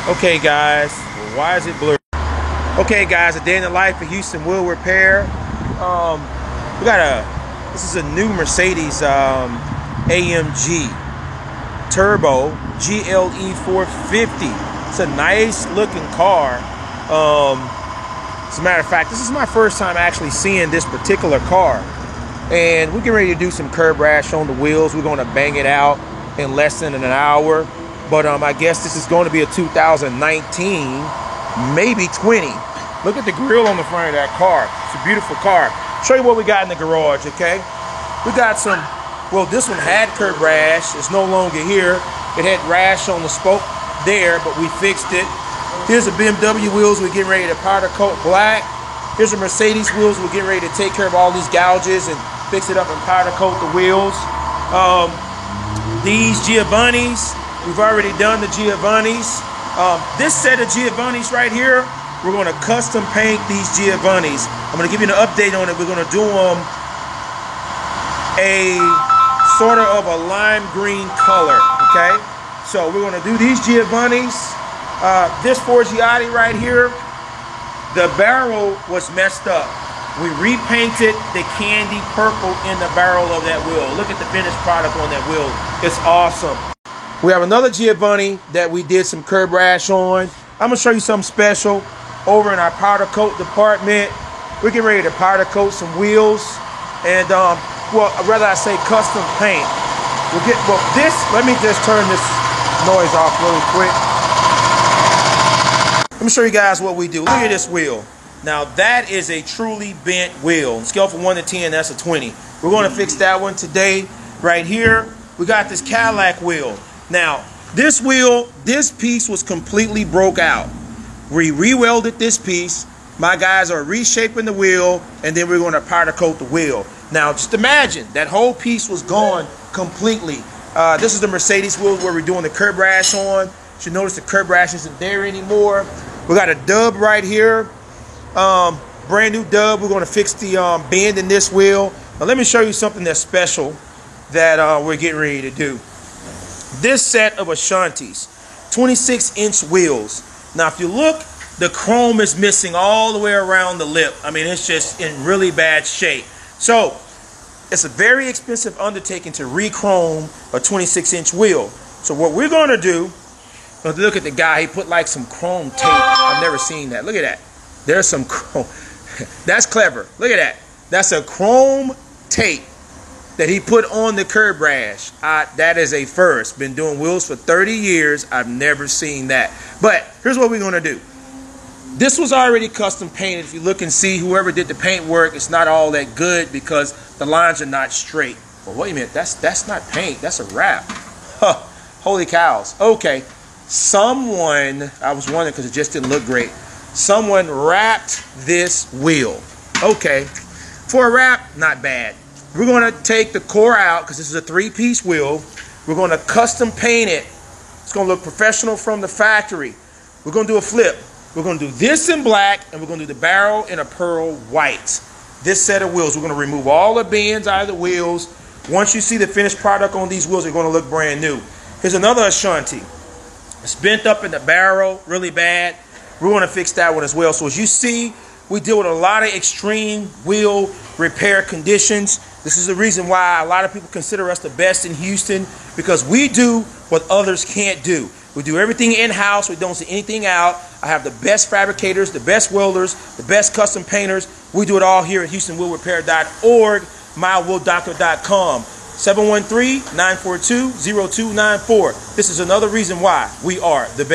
Okay guys, why is it blurry? Okay guys, a day in the life of Houston Wheel Repair. This is a new Mercedes AMG Turbo GLE 450. It's a nice looking car. As a matter of fact, this is my first time actually seeing this particular car. And we're getting ready to do some curb rash on the wheels. We're going to bang it out in less than an hour. But I guess this is going to be a 2019, maybe 20. Look at the grill on the front of that car. It's a beautiful car. Show you what we got in the garage, okay? We got some, well, this one had curb rash. It's no longer here. It had rash on the spoke there, but we fixed it. Here's a BMW wheels we're getting ready to powder coat black. Here's a Mercedes wheels we're getting ready to take care of all these gouges and fix it up and powder coat the wheels. These Giovanni's, we've already done the Giovanni's. This set of Giovanni's right here, we're going to custom paint these Giovanni's. I'm going to give you an update on it. We're going to do them a sort of a lime green color, okay? So we're going to do these Giovanni's. This Forgiati right here, the barrel was messed up. We repainted the candy purple in the barrel of that wheel. Look at the finished product on that wheel. It's awesome. We have another Giovanni that we did some curb rash on. I'm going to show you something special over in our powder coat department. We're getting ready to powder coat some wheels. And, well, rather I say custom paint. Let me just turn this noise off really quick. Let me show you guys what we do. Look at this wheel. Now that is a truly bent wheel. Scale from 1 to 10, that's a 20. We're going to fix that one today. Right here, we got this Cadillac wheel. Now, this wheel, this piece was completely broke out. We re-welded this piece. My guys are reshaping the wheel, and then we're going to powder coat the wheel. Now, just imagine that whole piece was gone completely. This is the Mercedes wheel where we're doing the curb rash on. You should notice the curb rash isn't there anymore. We got a dub right here. Brand new dub. We're going to fix the bend in this wheel. Now, let me show you something that's special that we're getting ready to do. This set of Ashantis, 26-inch wheels. Now, if you look, the chrome is missing all the way around the lip. I mean, it's just in really bad shape. So, it's a very expensive undertaking to re-chrome a 26-inch wheel. So, what we're going to do, look at the guy. He put like some chrome tape. I've never seen that. Look at that. There's some chrome. That's clever. Look at that. That's a chrome tape that he put on the curb rash. That is a first. Been doing wheels for 30 years. I've never seen that. But here's what we're going to do. This was already custom painted. If you look and see, whoever did the paint work, it's not all that good because the lines are not straight. Well, wait a minute. That's not paint. That's a wrap. Huh. Holy cows. Okay. Someone, I was wondering because it just didn't look great. Someone wrapped this wheel. Okay. For a wrap, not bad. We're going to take the core out because this is a 3-piece wheel. We're going to custom paint it. It's going to look professional from the factory. We're going to do a flip. We're going to do this in black, and we're going to do the barrel in a pearl white. This set of wheels, we're going to remove all the bends out of the wheels. Once you see the finished product on these wheels, they're going to look brand new. Here's another Ashanti. It's bent up in the barrel really bad. We're going to fix that one as well. So as you see, we deal with a lot of extreme wheel repair conditions. This is the reason why a lot of people consider us the best in Houston, because we do what others can't do. We do everything in-house. We don't send anything out. I have the best fabricators, the best welders, the best custom painters. We do it all here at HoustonWheelRepair.org, mywheeldoctor.com, 713-942-0294. This is another reason why we are the best.